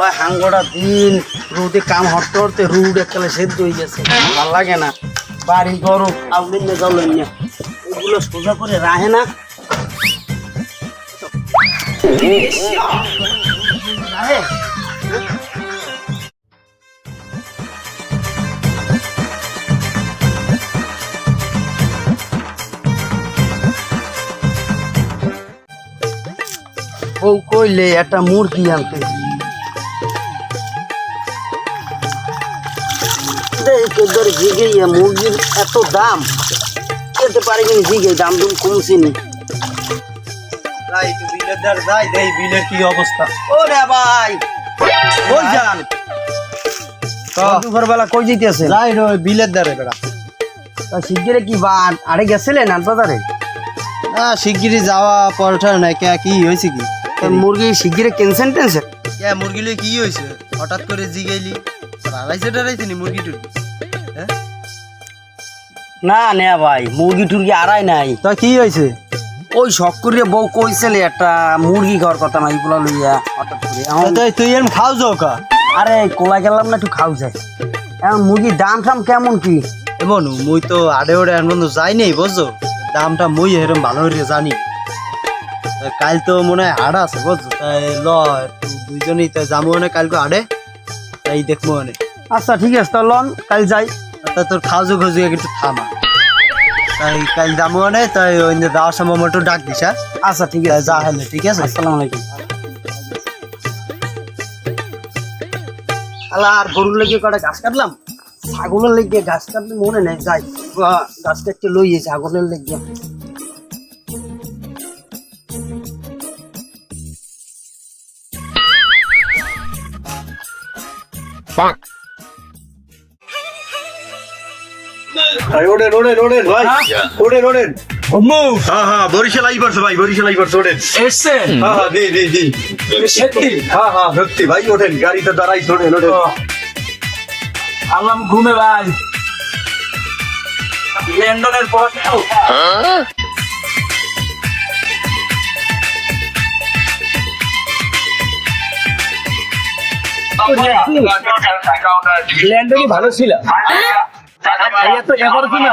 পোলায় হাঙ্গটা দিন রোদে কাম হরতে হরতে রুড এককালে সেদ্ধ হয়ে গেছে, ভাল লাগে না। বাড়ি গরম আউলেন না যাওলেন না, ওগুলো সোজা করে রাহে না। রাহে ও কইলে একটা মুরগি আনতে জিগে মুরগির এত দাম খেতে পারে কিনা জিগে দাম দুম কমছে নি। বিলের কি অবস্থা? ওরে ভাই কই যান? দুপুরবেলা কই যাইতেছে? যাই রে বিলের দ্বারে বেড়া। শিগগিরে কি বা আড়ে গেছিলেন আর বাজারে? না শিগগিরি যাওয়া পরঠার নাই। কে কি হয়েছে কি? মুরগি শিগগিরে কেনছেন টেনছেন? কে মুরগিলে কি হয়েছে হঠাৎ করে জিগাইলি? রাইছে টারাইছে নি মুরগি টুরগি? না না ভাই, মুরগি টুরগি আড়াই নাই। তা কি হয়েছে? ওই শখ করিয়া বউ কইছিলে একটা মুরগি খাওয়ার কথা না, এইগুলা লইয়া হঠাৎ করে তুই এরম খাও যাও কা? আরে কোলা গেলাম না, একটু খাও যায়। এখন মুরগির দাম টাম কেমন কি? এমন মুই তো আড়ে ওড়ে এমন যাই নেই বুঝছো, দামটা মুই এরম ভালো করে জানি। কাল তো মনে হয় হাট আছে বুঝছো, তাই ল দুইজনই তাই যাবো মানে কালকে হাটে, তাই দেখবো মানে। আচ্ছা ঠিক আছে, তো লন কাল যাই। তা তোর খাওয়াজু খাজু একটু থামা, তাই কাল যাবো মানে। তাই ওই যাওয়ার সময় একটু ডাক দিস। হ্যাঁ আচ্ছা ঠিক আছে, যা হলে ঠিক আছে। আসসালামু আলাইকুম। আলা আর গরুর লেগে কটা গাছ কাটলাম, ছাগলের লেগে গাছ কাটলে মনে নেই, যাই গাছ কাটতে লইয়ে ছাগলের লেগে। ওড়েন ওড়েন ওড়েন ভাই, ওড়েন ওড়েন। হ্যাঁ হ্যাঁ বরিশাল আই পারছে ভাই, বরিশাল আই পারছে, ওড়েন। এসছেন? হ্যাঁ হ্যাঁ জি জি জি সত্যি? হ্যাঁ হ্যাঁ সত্যি ভাই, ওঠেন গাড়িতে দাঁড়াই, ওড়েন ওড়েন। আল্লাহ ঘুমে ভাই, লন্ডনের পর লন্ডনই ভালো ছিল। তো এবার কি না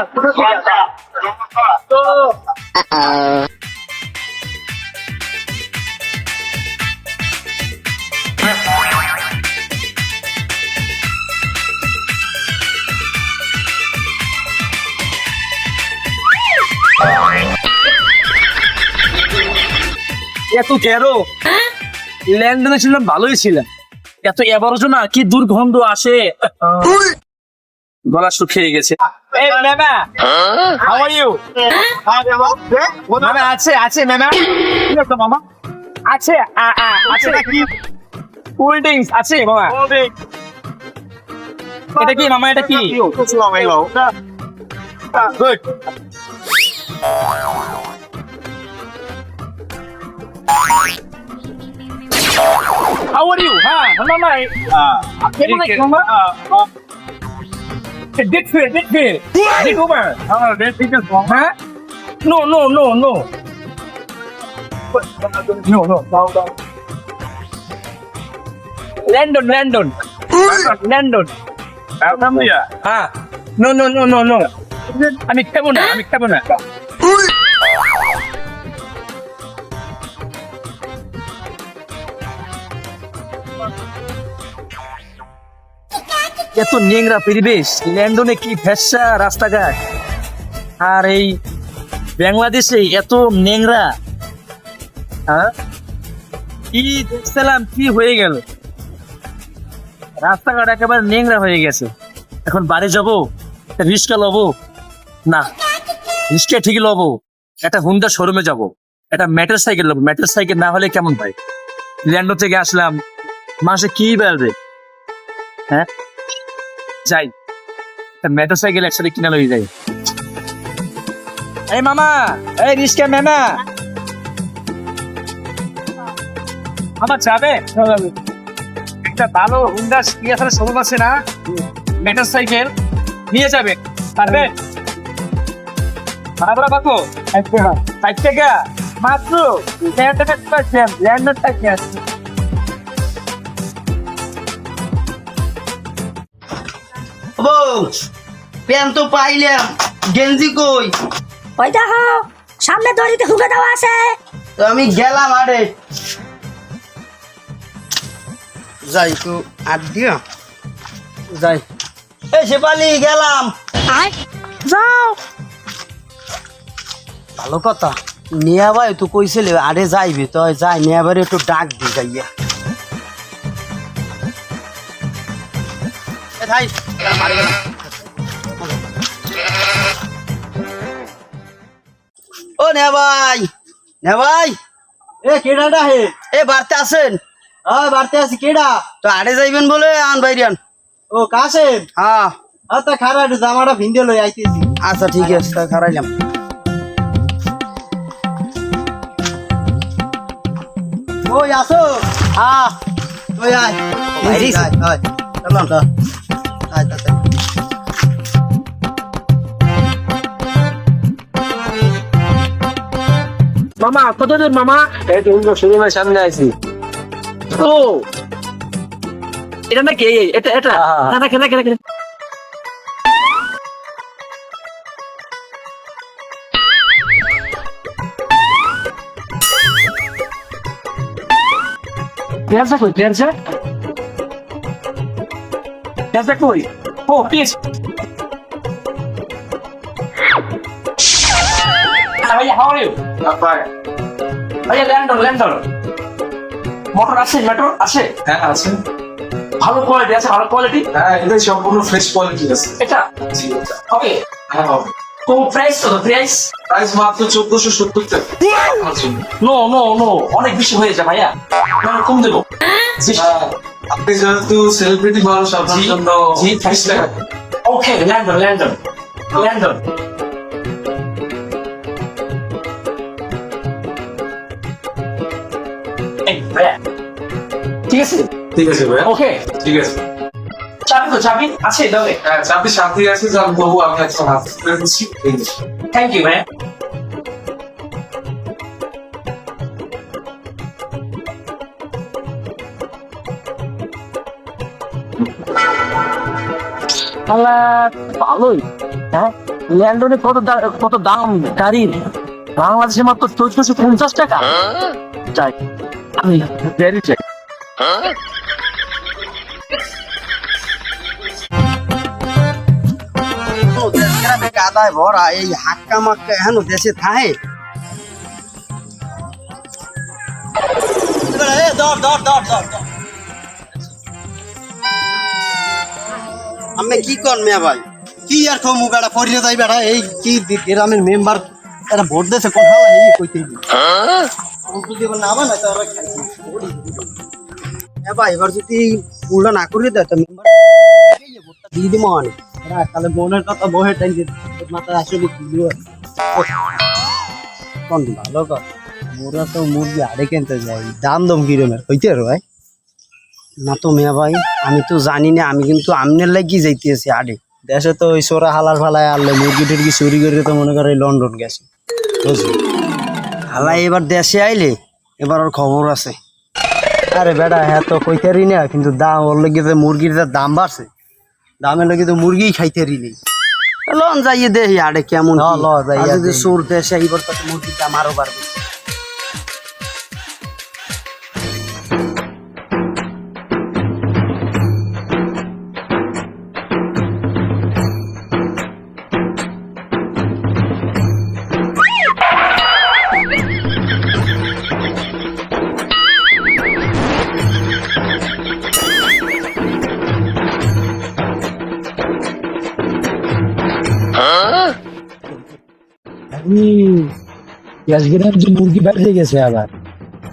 তো এত কেরো ল্যান্ডনে ছিলাম, ভালোই ছিলাম। এত এবারও না কি দুর্গন্ধ আসে, গলা শুকিয়ে গেছে। আছে আছে মামা, আছে আছে কোল্ড ড্রিঙ্কস আছে মামা। এটা কি মামা, এটা কি? Good. How are you? Mama. Mama. Did over. Huh? No. No. Landon. No. আমি খাবো না। এত নোংরা পরিবেশ, লন্ডনে কি ফ্যাশা রাস্তাঘাট, আর এই বাংলাদেশে এত নোংরা। কি দেখছিলাম, কি হয়ে গেল, রাস্তাঘাট একেবারে নোংরা হয়ে গেছে। এখন বাড়ি যাবো, রিক্সা লবো না, রিক্সা ঠিকই লবো, একটা হুন্ডা শোরুমে যাবো, একটা মোটর সাইকেল লবো। মোটর সাইকেল না হলে কেমন ভাই, লন্ডন থেকে আসলাম, মাসে কি বেড়বে। হ্যাঁ যাই, মোটর সাইকেল একসাথে কিনা লই যাই। এই মামা, এই রিক্সা মামা, আমার যাবে একটা ভালো হুন্ডা শোরুম আছে না, মোটর সাইকেল নিয়ে যাবে, পারবে? ভাড়া কত? 60 টাকা মাত্র। প্যান্ট তো পাইলাম, গেঞ্জি কই? ওই দেখো সামনে দড়িতে হুকে দেওয়া আছে। তো আমি গেলাম আরে, যাই তো আর দিয়া যাই। এই শেফালি গেলাম। যাও। ভালো কথা, নিয়া ভাই তো কইছিলে আরে যাইবি, তো যাই নিয়া ভাই একটু ডাক দি যাইয়া। এ ভাই মারি গেলাম। ও নিয়া ভাই, নিয়া ভাই, এ কেডাটা হে? এ বাড়তে আছেন? বাড়তে আছি, কেডা? তো আরে যাইবেন বলে আন বাইরিয়ান। ও কাশেম? হ্যাঁ আচ্ছা খারা, একটু জামাটা ভিন্দে লই আইতেছি। আচ্ছা ঠিক আছে, তা খারাইলাম। ওই আসো। হ্যাঁ ওই আয় বাইরিস? আয় আয় চলুন। আয় তাতে। মামা কতদিন মামা? এই তো হুন্ডা শোরুমের সামনে আছি। ও এটা নাকি? এটা এটা না না কেন কেন? পেঁয়াজা কই? পেঁয়াজা পেঁয়াজা কই? ও পেঁয়াজ। ভাইয়া হাউ আর ইউ? ভাইয়া ল্যান্ডন মোটর আছে? মেট্রো আছে? হ্যাঁ আছে। ভালো কোয়ালিটি আছে? ভালো কোয়ালিটি? হ্যাঁ এটাই সম্পূর্ণ ফ্রেশ কোয়ালিটি আছে। এটা জি এটা। হবে? হ্যাঁ হবে। তো প্রাইস কত? প্রাইস প্রাইস মাত্র 1470 টাকা আমার জন্য। নো নো নো, অনেক বেশি হয়ে যায় ভাইয়া, আমি কম দেবো। হ্যাঁ, আপনি যেহেতু সেলিব্রিটি মানুষ আপনার জন্য জি 20 টাকা। ওকে ল্যান্ডন এই ভাইয়া ঠিক আছে? ঠিক আছে ভাই। ওকে ঠিক আছে। চাবি তো? চাবি আছে দাও। হ্যাঁ চাবি সাথে আছে, যান তবু আমি একটা হাত করে দিচ্ছি। এই যে। থ্যাংক ইউ ভাইয়া। ভালোই। হ্যাঁ ল্যান্ডনে কত দাম গাড়ির? বাংলাদেশে মাত্র 1450 টাকা। চাই আমি ভেরি চাই। কাদায় ভরা, এই হাক্কা মাক্কা এখন দেশে থাহে। আমি কি কর মেয়া ভাই? কি আর কমু বেড়া, পড়িয়ে যাই বেড়া। এই কি গ্রামের মেম্বার এরা ভোট দিয়েছে, কোন হালা এই কইতেই যদি এবার নামা না তাহলে মেয়া ভাই এবার যদি পুরো না করে দেয় তো মেম্বার দিয়ে দিব অনেক। তাহলে বোনের কথা বহে টাইম মাথায় আসলে কি কোন দিন? ভালো কথা। মোরা তো মুরগি আড়ে কিনতে যাই, দাম দম কিরমের হইতে আর ভাই? না তো মেয়া ভাই, আমি তো জানি না, আমি কিন্তু আমনের লাগি যাইতেছি আডে। দেশে তো ওই সোরা হালার ফালায় আনলে মুরগি টুরগি চুরি করে তো মনে করে লন্ডন গেছে, বুঝলি? হালাই এবার দেশে আইলে এবার ওর খবর আছে। আরে বেটা হ্যাঁ তো কইতারি না, কিন্তু দাম ওর লেগে যে মুরগির যে দাম বাড়ছে, দামের লেগে তো মুরগি খাইতেরি নেই। লন যাইয়ে দেখি আডে কেমন ল, কি। ল, যাইয়া আর যদি দেখি। সুর দেশে এইবার তো মুরগির দাম আরো বাড়বে। আজকের যে মুরগি বাইরে হয়ে গেছে আবার।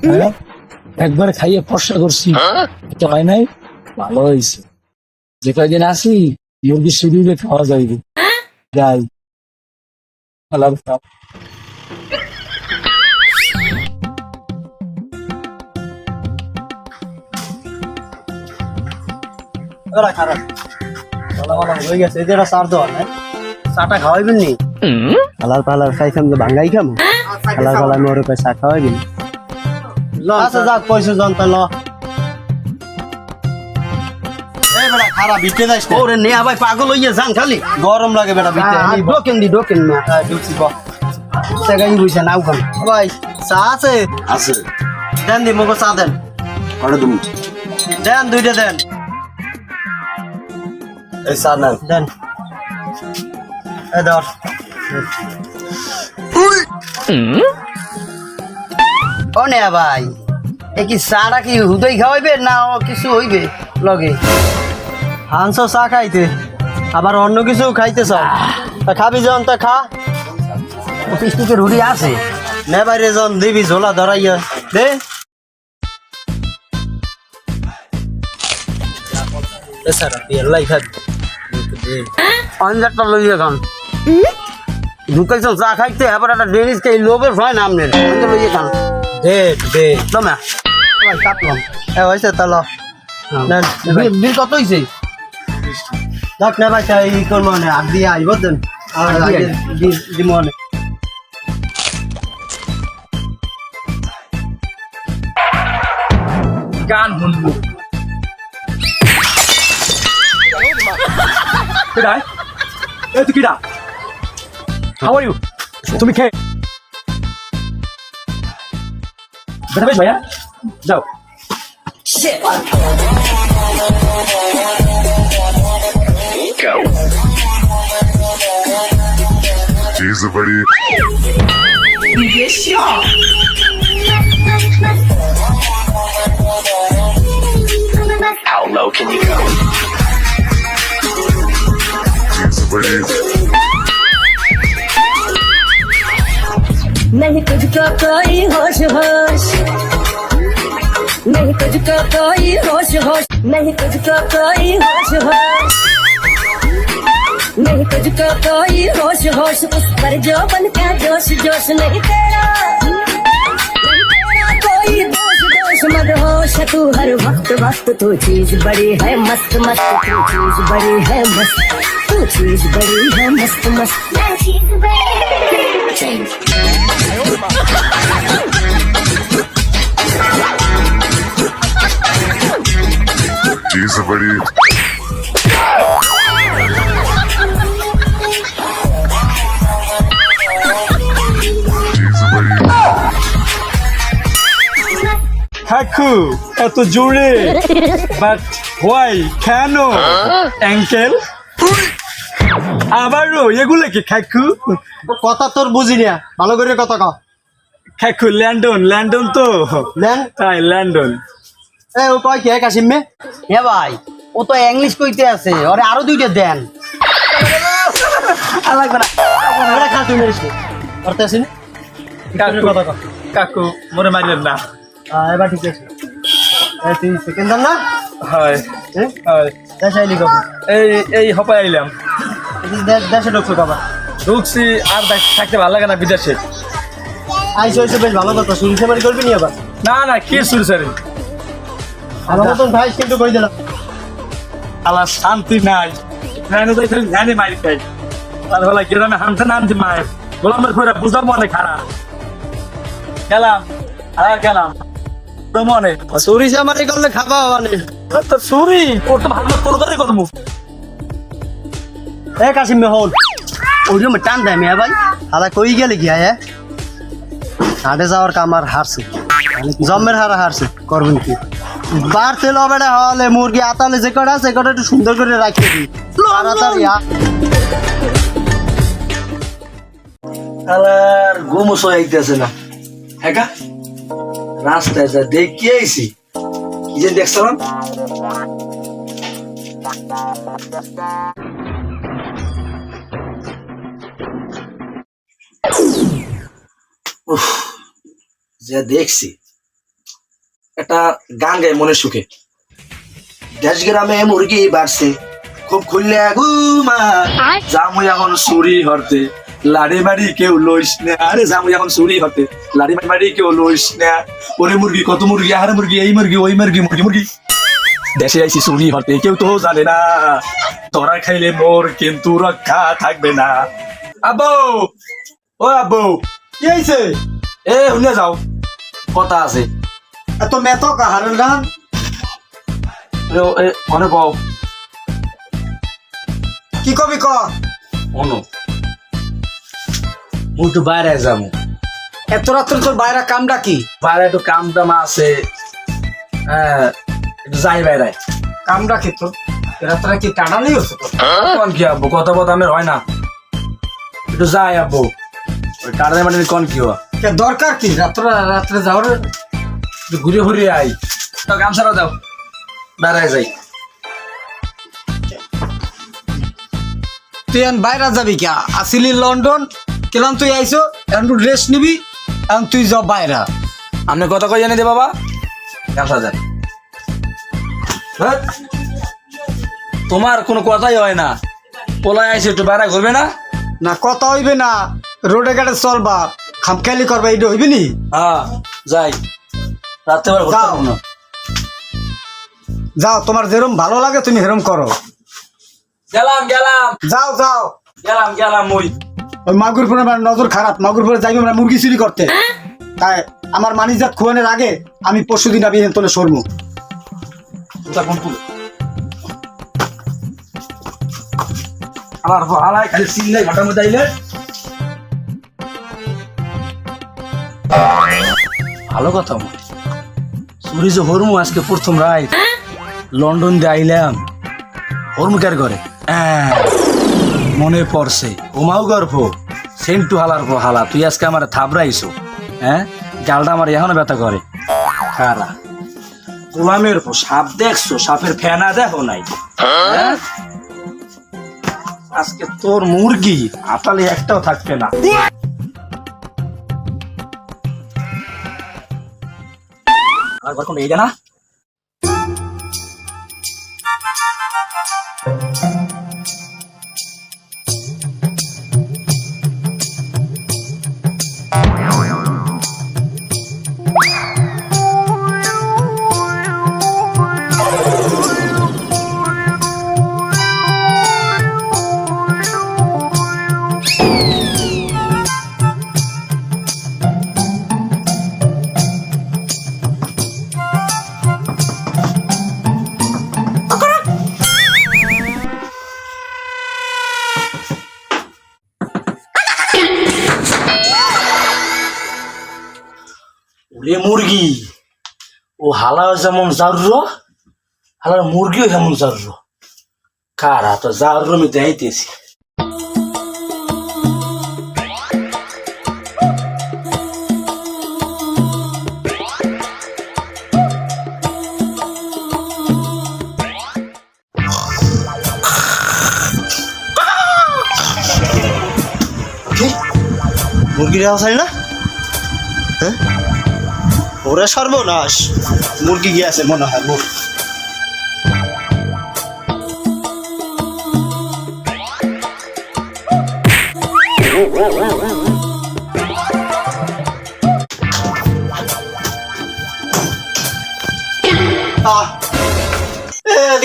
হ্যাঁ? একবার খাইয়ে ফর্সা করছি, তো হয় নাই, ভালো হয়েছে। যে কয়দিন আসি মুরগি শরীরে খাওয়া যাইবে। যাই আল্লাহ হাফেজ। ওরা খারাপ হয়ে গেছে, এই যে এটা সার দেওয়া নাই, চাটা খাওয়াইবেন নি? হালার পালার খাইছাম যে ভাঙ্গাই খাম, হালার পালা আমি ওর পাই চা খাওয়াই দিন। আচ্ছা যাক পয়সা জানতা ল। এই বেটা খারাপ বিটে যাস না। ওরে নেয়া ভাই পাগল হইয়া যান খালি গরম লাগে বেটা বিটে ডোকেন না ঢুকছি ক সেগাই বুঝছে নাও খান ভাই চা আছে আছে দেন দি মগো চা দেন আরে তুমি দেন দুইটা দেন এই চা না দেন এই ধর ও নেয়া ভাই এ কি চাটা কি হুদই খাওয়াইবে না ও কিছু হইবে লগে হাঁস চা খাইতে আবার অন্য কিছু খাইতে চাও তা খাবি যখন তা খা পিস্টিকের রুটি আছে নে বাইরে যখন দিবি ঝোলা ধরাইয়া দে সারা বিয়াল্লাই খাবি অঞ্জারটা লইয়া খান ঢুকাইছ চা খাইতে এবার একটা ডেনিস খাই লোভের ভয় নাম নেন অঞ্জার লইয়া খান দে দে তোমা কাটলাম এ হয়েছে তাহলে নেন বিল কত হয়েছে দেখ না ভাই তাই ই করবো না আগ দিয়ে আইব দেন আর আগ দিয়ে আগে দিব না গান শুনবো কিডাই এই তুই কিডা হাউ আর ইউ তুমি কে বেটা বেশ ভাইয়া যাও चीज बड़ी चीज बड़ी नहीं तुझको कोई होश होश नहीं तुझको कोई होश होश नहीं तुझको कोई होश होश नहीं तुझको कोई होश होश उस पर जो बन क्या जोश जोश नहीं तेरा कोई दोष दोष मत होश तू हर वक्त वक्त तू चीज बड़ी है मस्त मस्त तू चीज बड़ी है मस्त तू चीज बड़ी है मस्त मस्त मैं चीज बड़ी चीज बड़ी चीज बड़ी হাকু এত জোরে বাট হোয়াই কেন অ্যাঙ্কেল আবারও এগুলো কি খাকু কথা তোর বুঝি না ভালো করে কথা কও খাকু ল্যান্ডন ল্যান্ডন তো লেন তাই ল্যান্ডন এ ও কয় কে কাশিম মে হ্যাঁ ভাই ও তো ইংলিশ কইতে আছে ওরে আরো দুইটা দেন আর লাগবে না ওরা খা তুই মেরিস করতে আসিনি কাকু কথা কও কাকু মরে মারিলেন না এবার ঠিক আছে এই তুই সেকেন্ড না হয় হ্যাঁ হয় দেশে আইলি কবে এই এই হপায় আইলাম দেশে ঢুকছো কবা ঢুকছি আর থাকতে ভালো লাগে না বিদেশে আইসো আইসো বেশ ভালো কথা শুনছে মারি করবি নি আবার না না কি শুরু স্যার আমার মতন ভাই কিন্তু কই দিলাম আল্লাহ শান্তি নাই ধ্যানে তো ধ্যানে মারি খাই আর হলা গ্রামে হামতে নামতে মায়ের গোলামের ঘরে বুঝার মনে খারাপ গেলাম আর গেলাম তো মনে সরিষা মারি করলে খাবা মানে তো সুরি ওর তো ভালো তোর করে করবো এ কাশিম মে হল ওই জন্য টান দেয় মেয়া ভাই হালা কই গেলে কি আয় হাটে যাওয়ার কাম আর হারছে জম্মের হারা হারছে করবেন কি বার তেল বেড়া হলে মুরগি আতালে যে কটা সে কটা একটু সুন্দর করে রাখিয়ে দিই তাড়াতাড়ি আলার গোমস আইতেছে না হ্যাঁ রাস্তায় যা দেখি আইছি কি যে দেখছিলাম যা দেখছি একটা গান গায় মনে সুখে দেশ গ্রামে মুরগি বাড়ছে খুব খুললে ঘুমা জামু এখন চুরি হরতে লাড়ি মারি কেউ লইস না আরে জামু এখন চুরি হতে লাড়ি মারি কেউ লইস না ওরে মুরগি কত মুরগি আরে মুরগি এই মুরগি ওই মুরগি মুরগি মুরগি দেশে আইসি চুরি হতে কেউ তো জানে না তোরা খাইলে মোর কিন্তু রক্ষা থাকবে না আব্বু ও আব্বু কি হয়েছে এ শুনে যাও কথা আছে এত মেতো কাহারের গান অনেক পাও কি কবি ক অনু মুই একটু বাইরে যাবো, এত রাত্রে তোর বাইরে কামটা কি? বাইরে একটু কাম টাম আছে, একটু যাই বাইরে। কামটা কি তোর? রাত্রে কি টানালি হচ্ছে তোর? কোন কি আব্বু, কথা বলতে আমার হয় না, একটু যাই আব্বু, ওই টাড়াই মানে কোন কি হয়, কে দরকার কি রাত্রে যাওয়ার? একটু ঘুরে ঘুরে আই। তো গামছাড়া দাও, বেড়ায় যাই। তুই এখন বাইরে যাবি কে? আসিলি লন্ডন, কেলাম তুই আইসো এখন তুই রেস্ট নিবি, এখন তুই যাও বাইরে। আপনি কথা কই জানি দে বাবা, গামছা দেন। হ্যাঁ? তোমার কোনো কথাই হয় না, পোলায় আইসে একটু বাইরে ঘুরবে না? না কথা হইবে না, রোডে ঘাটে চলবা, খামখেয়ালি করবা, এটা হইবে নি? হ্যাঁ যাই, রাত্রে বার ঘুরতে যাও। পারবো না। যাও, তোমার যেরকম ভালো লাগে তুমি সেরকম করো। গেলাম গেলাম যাও যাও। গেলাম গেলাম ওই ওই মাগুরপুরে আমার নজর খারাপ, মাগুরপুরে যাইবে আমরা মুরগি চুরি করতে। তাই আমার মানিজাত খোয়ানোর আগে আমি পরশুদিন আমি তোলে সরমু। তখন তুলে আমার হালাই খালি চিল্লাই ঘটার মধ্যে আইলে ভালো কথা। চুরি যে হরমু আজকে প্রথম রাইত লন্ডন দিয়ে আইলাম, হরমুকের ঘরে মনে পড়ছে ওমাও গর্ভ সেন্টু হালার পর হালা, তুই আজকে আমার থাবড়াইছো। হ্যাঁ, গালটা আমার এখনো ব্যথা করে। খারা গোলামের পর সাপ দেখছো, সাপের ফেনা দেখো নাই? হ্যাঁ? আজকে তোর মুরগি আটালে একটাও থাকবে না। আর ঘর কোন এইটা না? ওরে মুরগি, ও হালা যেমন জারুর, হালার মুরগিও যেমন জারুর। কারা তো জারুর আমি দেখাইতেছি। মুরগির আওয়াজ হয় না? হ্যাঁ, ওরে সর্বনাশ, মুরগি গিয়েছে মনে হয়।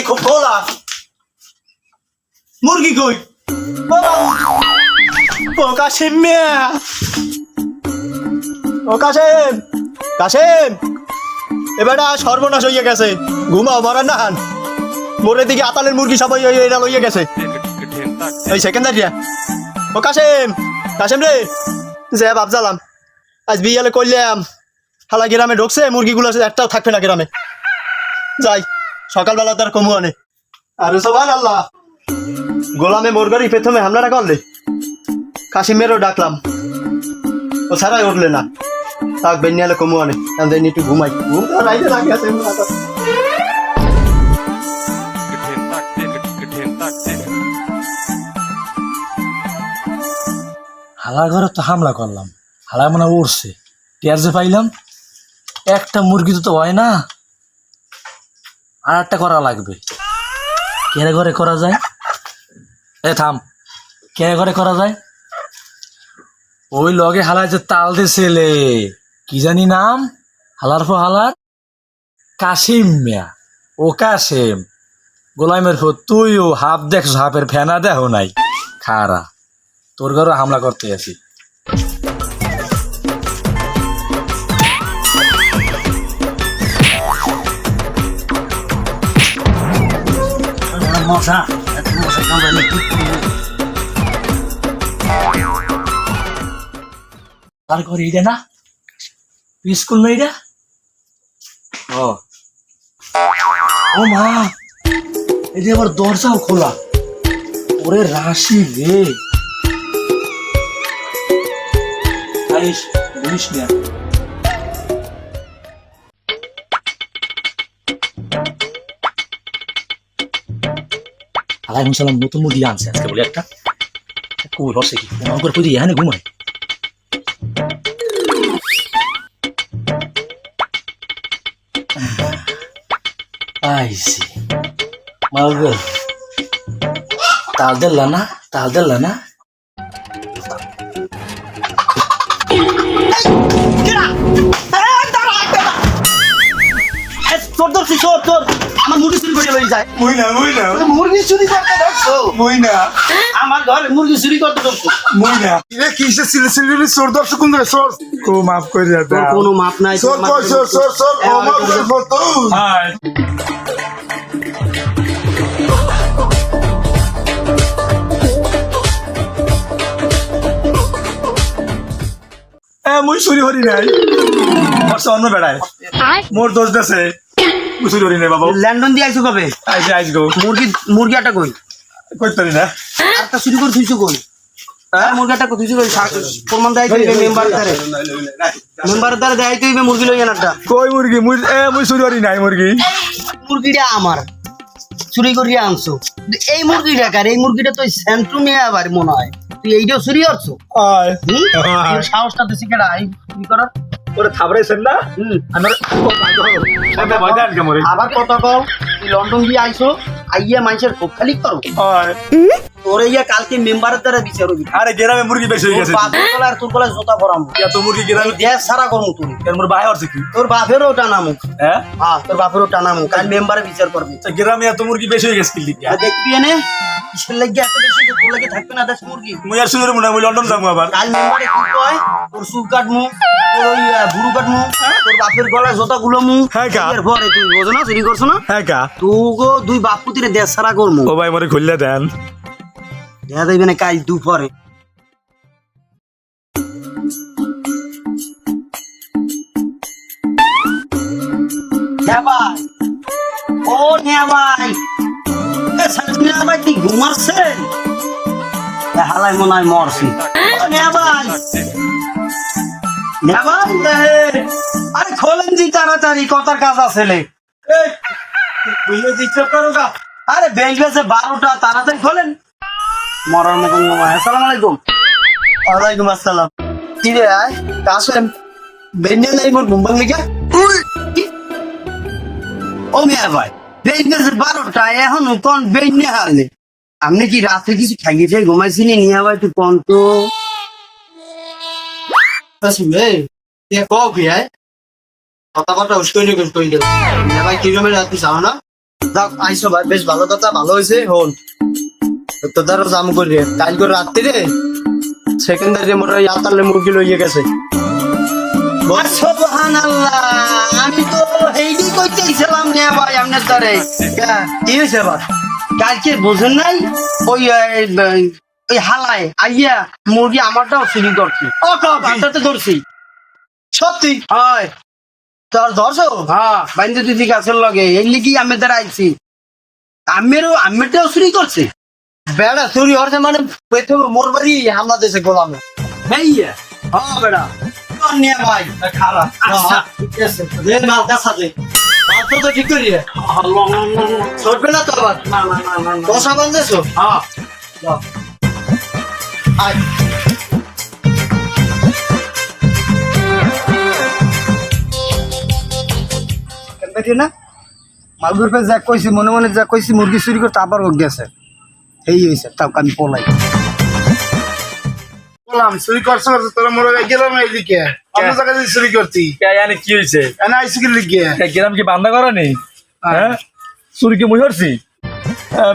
খুব খোলা মুরগি কই? ও কাশিম মিয়া, ও কাশিম, কাশিম, এবারে সর্বনাশ হইয়া গেছে। ঘুমাও, মরার না হান। মোরের দিকে আতালের মুরগি সবাই এরা লইয়া গেছে। ওই সেকেন্ডারিয়া, ও কাশিম, কাশিম রে, যে বাপ জ্বালাম আজ বিয়ালে করলাম, হালা গ্রামে ঢুকছে, মুরগিগুলো একটাও থাকবে না গ্রামে। যাই, সকালবেলা তার কমু আনে। আরে সুবহানাল্লাহ, গোলামে মোরগারি প্রথমে হামলাটা করলে, কাশিমেরও ডাকলাম, ও ছাড়াই উঠলে না। থাক, বেনিয়ালে কমু আনে, একটু ঘুমাই। ঘুম তো রাইতে লাগে আছে। হালার ঘরে তো হামলা করলাম, হালা মানে উড়ছে, টের যে পাইলাম। একটা মুরগি তো হয় না, আর একটা করা লাগবে। কেরে ঘরে করা যায়? এ থাম, কেরে ঘরে করা যায়? ওই লগে হালায় যে তাল দিছিলে, কি জানি নাম, হালার পর হালার কাশিম মিয়া। ও কাশিম, গোলামের পর তুইও হাফ দেখছো, হাফের ফেনা দেখো নাই। খারা তোর ঘরে হামলা করতে আসি। মশা তার ঘর এইটা না স্কুল না এইটা ও মা এই যে আবার দরজাও খোলা ওরে রাশি রে আইস বলিস না আলাই মুসালাম নতুন মুরগি আনছে আজকে বলে একটা কই হচ্ছে কি মন করে কই এখানে ঘুমায় আইসি মালগো তাল দিল না তোর আমার মুরগি চুরি করে লই যায় মুই না মুরগি চুরি করতে দেখছো আমার ঘরে মুরগি চুরি করতে দেখছো এ কিসে সিলসিলি সোর দর্শক কোন ধরে সোর কো মাফ করে তোর কোনো মাপ নাই সোর কই সোর ও মাফ করে ফটো হাই মুই চুরি হরি নাই বর্ষ অন্য বেড়ায় মোর দোষ দেছে মুই চুরি হরি নাই বাবা ল্যান্ডন দিয়ে আইছো কবে আইস গো মুরগি একটা কই কইতারি না একটা চুরি করে থুইছো কই মুরগি একটা থুইছো কই প্রমাণ দেয় তুই মেম্বার দ্বারা দেয় তুই মুরগি লই আনাটা কই মুরগি মুই চুরি হরি নাই মুরগিটা আমার চুরি করিয়া আনছো এই মুরগিটা কার এই মুরগিটা তো সেন্ট্রুমে আবার মনে হয় তুই এইটাও চুরি করছো সাহসটা দিছি কেডা এই চুরি করার ওরে থাবড়াইছেন না আমার আবার কথা কও তুই লন্ডন দিয়ে আইছো আইয়া মানুষের খুব খালি করো তোরে ইয়া কালকে মেম্বারের দ্বারা বিচার হবি আরে গ্রামে মুরগি বেশি হয়ে গেছে বাপের গলায় তোর গলায় জোতা পরাম এত মুরগি গ্রামে দেশ সারা করমু তুই মোর ভাই হচ্ছে কি তোর বাপেরও টানামু হ্যাঁ তোর বাপেরও টানামু কাল মেম্বারে বিচার করবি গ্রামে এত মুরগি বেশি হয়ে গেছে কি দেখবি এনে কিসের লাগিয়ে এত বেশি তোর লাগে থাকবে না দেশ মুরগি মুই আর শুধু মনে মুই লন্ডন যাবো আবার কাল মেম্বারে কি কয় তোর চুল কাটমু তোর ওই ভুরু কাটমু তোর বাপের গলায় জোতা গুলোমু হ্যাঁ কা এর পরে তুই বোঝো না চুরি করছো না হ্যাঁ কা তুগো দুই বাপুতিরে দেশ সারা করমু ও ভাই মরে খুললে দেন দেখা যাইবে না কাল দুপুরে নেবাই ও নেবাই নেবাই তুই ঘুমাচ্ছেন হালাই মনে হয় মরছি ও নেবাই নেবাই আরে খোলেন জি তাড়াতাড়ি কথার কাজ আছে আরে বেল গেছে 12টা তাড়াতাড়ি খোলেন মরার মতন ঘুমায় আসসালামু আলাইকুম ওয়ালাইকুম আসসালাম কি রে আয় কাসেম বেন্নে নাই মোর ঘুমবাং লিখা ও মিয়া ভাই বেল গেছে 12টা এখন কোন বেন্নে হালে আপনি কি রাতে কিছু খাইয়ে খেয়ে ঘুমাইছিলেন নিয়া ভাই তুই কোন তো আসবে কে কও কি আয় কথা উস্কই গেল মিয়া ভাই কিরকমের রাতে যাও না যাক আইসো ভাই বেশ ভালো কথা ভালো হয়েছে হন তো ধরো জাম করি কালকে রাত্রিরে সেকেন্ডারি মোটর ইয়াতালে মুরগি লইয়ে গেছে সুবহানাল্লাহ আমি তো এইডি কইতেছিলাম না ভাই আপনার দ্বারে কি হয়েছে ভাই কালকে বুঝেন নাই ওই ওই হালায় আইয়া মুরগি আমারটাও চুরি করছি ও কাছে ধরছি সত্যি হয় তোর ধরছো হ্যাঁ বাইন্দে দিদি গাছের লগে এই লিগি আমি দ্বারা আইছি আমেরটাও চুরি করছে বেড়া চুরি হচ্ছে মানে মোর বাড়ি হামলা দিয়েছে গোলামে ভাইয়া হ্যাঁ বেড়া নিয়ে ভাই খারাপ ঠিক আছে মাল কাছা দে মাল তো ঠিক করি চলবে না তো আবার না বসা বান্ধেছো হ্যাঁ আয় না মালগুর পে যা কইছি মনে মনে যা কইছি মুরগি চুরি করতে আবার ও গেছে এই হয়েছে তাও আমি পলাই বললাম চুরি করছো তোরা মরে গেলাম এইদিকে অন্য জায়গায় চুরি করতি এনে কি হয়েছে এনে আইসি কি লিখে গ্রাম কি বান্ধা করা নেই হ্যাঁ চুরি কি মুই করছি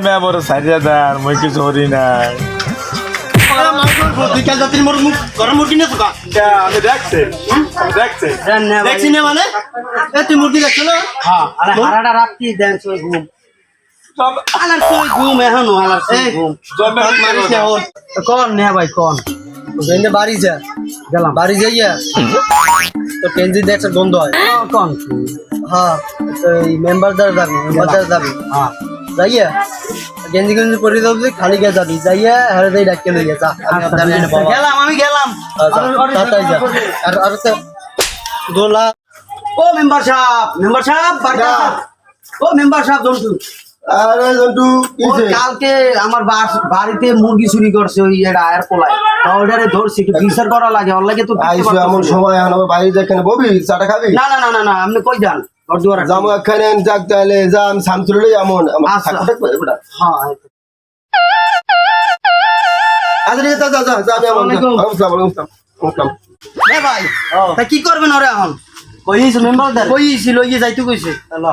মে বড় সারিয়া দার মুই কিছু হরি নাই মুরগি না আমি দেখছি দেখছি না মানে তুই মুরগি দেখছো না হারাটা রাত্রি দেন ঘুম আলার তুই ঘুম এখনো আলার তুই ঘুম মারিস না ওর কোন নে ভাই কোন জেনে বাড়ি যা গেলাম বাড়ি যাইয়া তো টেনজি দিয়ে একটা গন্ধ হয় কোন হ্যাঁ তো এই মেম্বারদার যাবি হ্যাঁ যাইয়া গেঞ্জি গেঞ্জি পরে যাবি খালি গিয়ে যাবি যাইয়া হারে যাই ডাকিয়ে লইয়া যা আমি আপনার জন্য বাবা গেলাম আমি গেলাম তাড়াতাড়ি যা আর তো দোলা ও মেম্বার সাহেব বাড়িতে আছেন? ও মেম্বার সাহেব জন্টু আরে জন্টু ও কালকে আমার বাড়িতে মুরগি চুরি করছে ওই এটা আয়ার পোলায় ওটারে ধরছি একটু বিচার করা লাগে ওর লাগে তো আইসো এমন সময় এখন আমার বাইরে যেখানে ববি চাটা খাবি না না না না না আপনি কই যান ঘর দুয়ার জামু এখানে যাক তাহলে যা আমি শামসুলের এমন আচ্ছা। থাকবে এবারে হ্যাঁ আচ্ছা ঠিক আছে যা যা আমি আসসালামু আসসালাম এ ভাই তা কি করবেন ওরে এখন কইছ মেম্বারদার কইছিল ইয়ে যাইতে কইছে চলো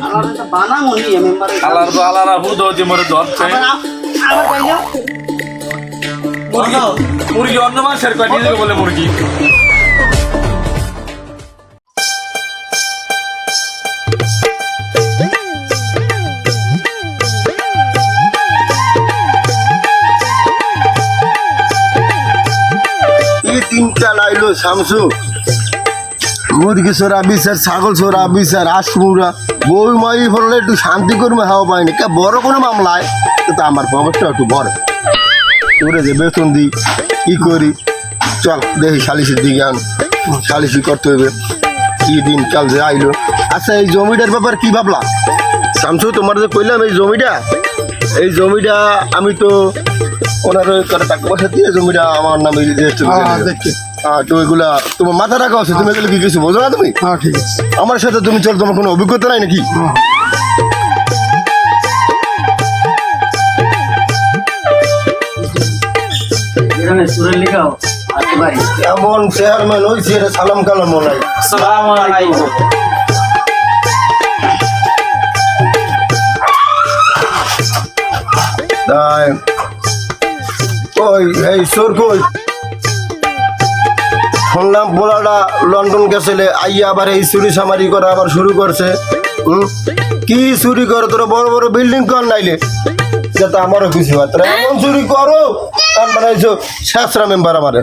আমার একটা বানাম উনি মেম্বারে আলার তো আলারা হুদ হচ্ছে মরে ধরছে আবার কইলো মুরগি অন্য মাসের কয় নিজেকে বলে মুরগি এই তিনটা লাইলো শামসু মুরগি চোরা বিচার ছাগল চোরা বিচার আসমুরা বই মাই হলে একটু শান্তি করবে হাওয়া পাইনি কে বড় কোনো মামলায় তো আমার খবরটা একটু বড় তোরে যে বেতন দিই কি করি চল দেখি সালিসির দিকে আন সালিসি করতে হবে কি দিন কাল যে আইলো আচ্ছা এই জমিটার ব্যাপার কি ভাবলা শামসু তোমার যে কইলাম এই জমিটা আমি তো ওনার করে টাকা পয়সা দিয়ে জমিটা আমার নামে তো ওইগুলা তোমার মাথা রাখা আছে তুমি এগুলো কি কিছু বোঝো না তুমি ঠিক আছে আমার সাথে তুমি চল তোমার কোনো অভিজ্ঞতা নাই নাকি এমন চেয়ারম্যান হয়েছে এটা সালাম কালাম মনে হয় আসসালামু আলাইকুম তাই ওই এই সোর কই শুনলাম পোলাটা লন্ডন গেছিলে আইয়া আবার এই চুরি সামারি করা আবার শুরু করছে কি চুরি করো তোরা বড় বড় বিল্ডিং কর নাইলে যাতে আমারও খুশি হয় তোরা এমন চুরি করো কান বানাইছো শেষরা মেম্বার আমারে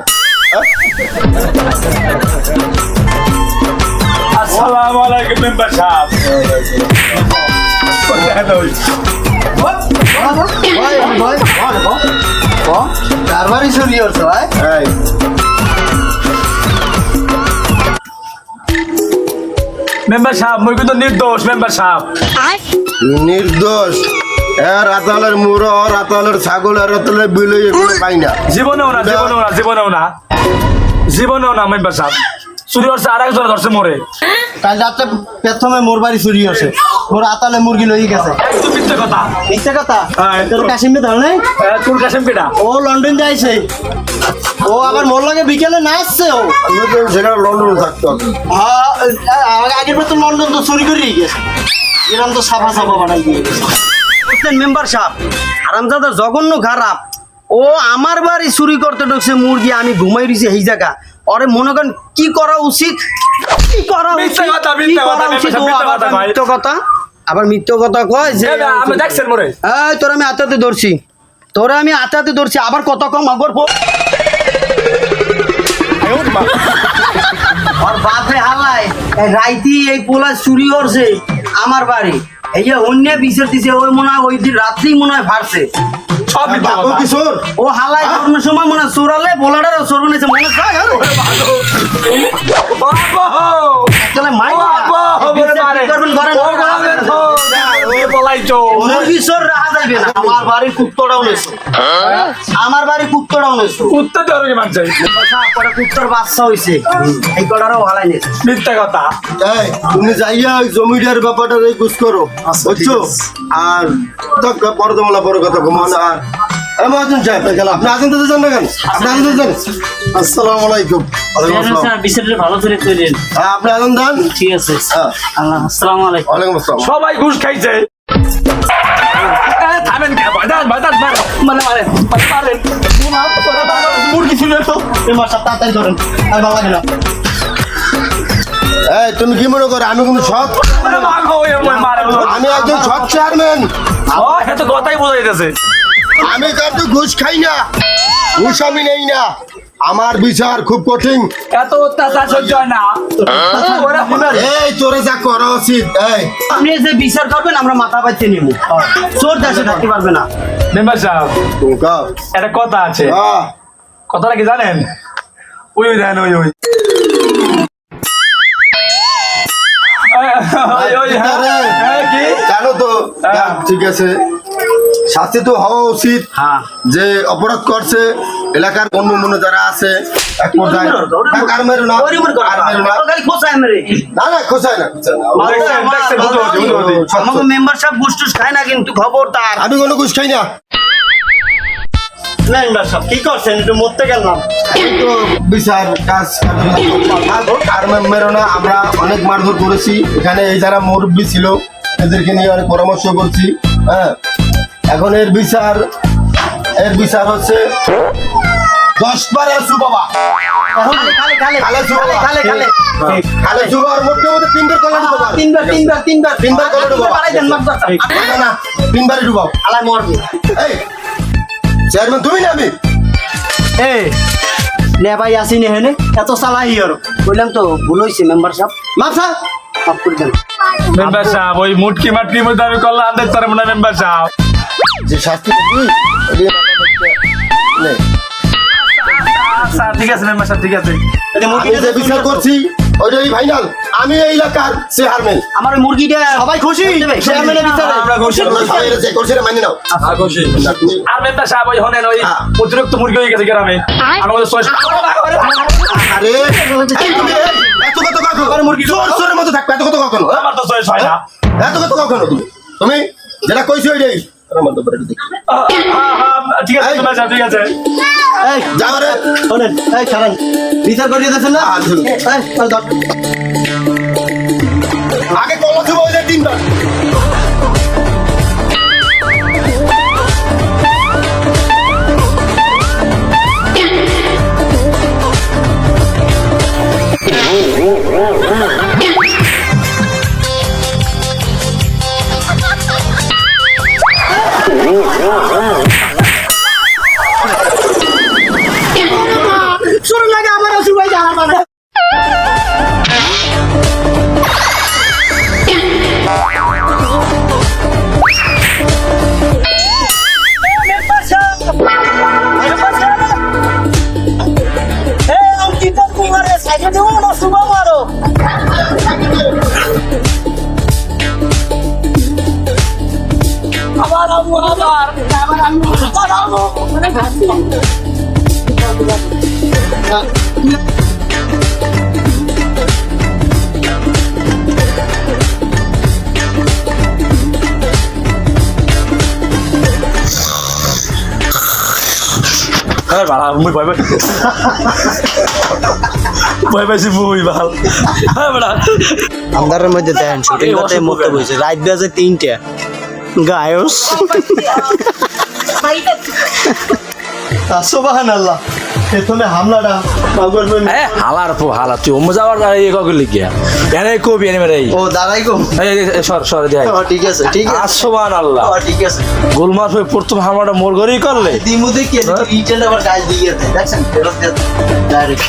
আসসালামু আলাইকুম মেম্বার সাহেব কারবারই চুরি করছো ভাই এই মেম্বার সাহেব মই কিন্তু নির্দোষ মেম্বার সাহেব নির্দোষ রাতালের মুড়ো রাতালের ছাগল আর রাতালের বিলে এগুলো পাই না জীবনেও না মেম্বার সাহেব চুরি করছে আর একজন ধরছে মরে কাল রাতে প্রথমে মোর বাড়ি চুরি হচ্ছে মোর আতালে মুরগি লই গেছে একদম মিথ্যে কথা মিথ্যা কথা হ্যাঁ। তোর কাশিমে ধর নাই তোর কাছেম কেটা ও লন্ডন যাইছে ও আবার মোর লাগে বিকেলে নাচছে ও সেখানে লন্ডন থাকতো আগের বার তো লন্ডন তো চুরি করে গেছে এরকম তো সাফা সাফা বানাই দিয়ে গেছে মেম্বার সাহেব আরামজাদা জঘন্য খারাপ ও আমার বাড়ি চুরি করতে ঢুকছে মুরগি আমি ঘুমাই দিছি এই জায়গা ওরে মনে করেন কি করা উচিত কি করা মিথ্যা উচিত কথা, কি মিথ্যা করা কথা, উচিত? ও মিথ্যা আবার কথা ভাই। মিথ্যা কথা আবার মিথ্যা কথা কয় যে আমি দেখছেন মরে এই তোরা আমি হাতে ধরছি তোরা আমি হাতে ধরছি আবার কত কম আগর আর বাপে হালাই রাইতি এই পোলা চুরি করছে আমার বাড়ি এই যে অন্য বিচার দিছে ওই মনে হয় ওই দিন রাত্রি মনে হয় ফারছে সব মিথ্যা বাবু কথা কিশোর ও হালাই কোনো সময় মনে হয় চোরালে পোলাটার চোর বানাইছে মনে হয় তাহলে মাই করবেন ঘরে মুরগি চোর রাখা যাইবে না আমার বাড়ির কুত্তটাও নেছো আমার বাড়ির কুত্তটাও নেছো উত্তর দেওয়ার মানছে পরে কুত্তর বাচ্চা হইছে এই কটারও হালাই নেছে মিথ্যা কথা এই তুমি যাইয়া ওই জমিটার ব্যাপারটা গুছ করো বুঝছো আর পরদমালা বড় কথা ঘুমান আর মহাজন সাহেব আপনি আছেন তো জান না কেন আপনি আছেন তো জান আসসালামু আলাইকুম বিষয়টা ভালো করে তৈলেন আপনি আছেন দান ঠিক আছে হ্যাঁ আসসালামু আলাইকুম ওয়ালাইকুম আসসালাম সবাই ঘুষ খাইছে থামেন মানে মুরগি ছিল তো এবার তাড়াতাড়ি ধরেন আর ভালো লাগে না এই তুমি কি মনে করো আমি কিন্তু সৎ? আমি একজন সৎ চেয়ারম্যান। তো কথাই বোঝা যাইতেছে। আমি কিন্তু ঘুষ খাই না, ঘুষ আমি নেই না। আমার বিচার খুব কঠিন। এত অত্যাচার সহ্য হয় না। এই তোরে যা করা উচিত। এই আপনি যে বিচার করবেন আমরা মাথা পাইতে নেব, চোর দেশে থাকতে পারবে না। মেম্বার সাহেব গাও। একটা কথা আছে, আহ, কথাটা কি জানেন? ওই ওই দেন ওই ওই কি জানো তো? ঠিক আছে, শাস্তি তো হওয়া উচিত। যে অপরাধ করছে এলাকার অন্য মনে যারা আছে এক পর্যায়ে আর মেরো না, আর মেরো না। না না খোঁচায় না, খোঁচায় না। আমাকে মেম্বার সাহেব ঘুষ টুস খায় না কিন্তু, খবরদার। আমি কোনো ঘুষ খাই না। মেম্বার সাহেব কি করছেন? একটু মরতে গেলাম। এই তো বিচার কাজ আর মেরো না। আমরা অনেক মারধর করেছি এখানে। এই যারা মুরব্বী ছিল এদেরকে নিয়ে অনেক পরামর্শ করছি। হ্যাঁ, এখন এর বিচার হচ্ছে 10 বার আসু বাবা। খালে শু বাবা। খালে শু বাবার মধ্যে 3 বার কলা ঢুকো। তিনবার কলা ঢুকো। না না 3 বারই ঢুকাও। আলাই মরবে। এই চেয়ারম্যান তুমি না আমি? এই নে ভাই আসি নে হেনে এত চালাই আর বললাম তো ভুল হইছে মেম্বার সাহেব, মাফ সাহেব মাফ করে দেন। মেম্বার সাহেব ওই মুটকি মাটকি মধ্যে আমি করলাম আনতে পারবো না মেম্বার সাহেব। যে শাস্তি তুই নে। আচ্ছা ঠিক আছে মেম্বার সাহেব, ঠিক আছে। আমি যে বিচার করছি ওইটাই ফাইনাল। আমি এই এলাকার চেয়ারম্যান। আমার ওই মুরগিটা সবাই খুশি চেয়ারম্যানের বিচারে। আমরা খুশি। যে করছে মানি নাও। আর মেম্বার সাহেব ওই হনেন ওই অতিরিক্ত মুরগি হয়ে গেছে গ্রামে আমাদের 6 আরে এই তুমি এত কত কখন মুরগি চোরের মতো থাকবে? এত কত কখন? আমার তো 6 হয় না। এত কত কখন? তুমি যেটা কইছো ওইটাই ঠিক আছে মেম্বার সাহেব, ঠিক আছে। এই যাও রে। শোনেন, এই খারান বিচার করিয়ে দিয়েছেন না? এই ধর। আগে কলা শুভ হয়ে যায় 3 বার। শুরু লাগে আমার অসুবিধা জানা মানে। আন্ধারের মধ্যে দেখেন শুটিং করতে মতো বইছে। রাত বাজে 3টা, গায়স। সুবহানাল্লাহ। প্রথমে হামলাটা পাগল বই। হালার পো হালা তুই ওম যাওয়ার এই কগলি গিয়া এনে কবি এনে মেরে ও দাঁড়াই গো। সর সর দেয়। ঠিক আছে ঠিক আছে। সুবহানাল্লাহ। ঠিক আছে। গোলমাল হয়ে প্রথম হামলাটা মোর ঘরেই করলে। দিমুদে কি রিটেল আবার গাছ দিয়ে দেখছেন ফেরত দিয়ে ডাইরেক্ট।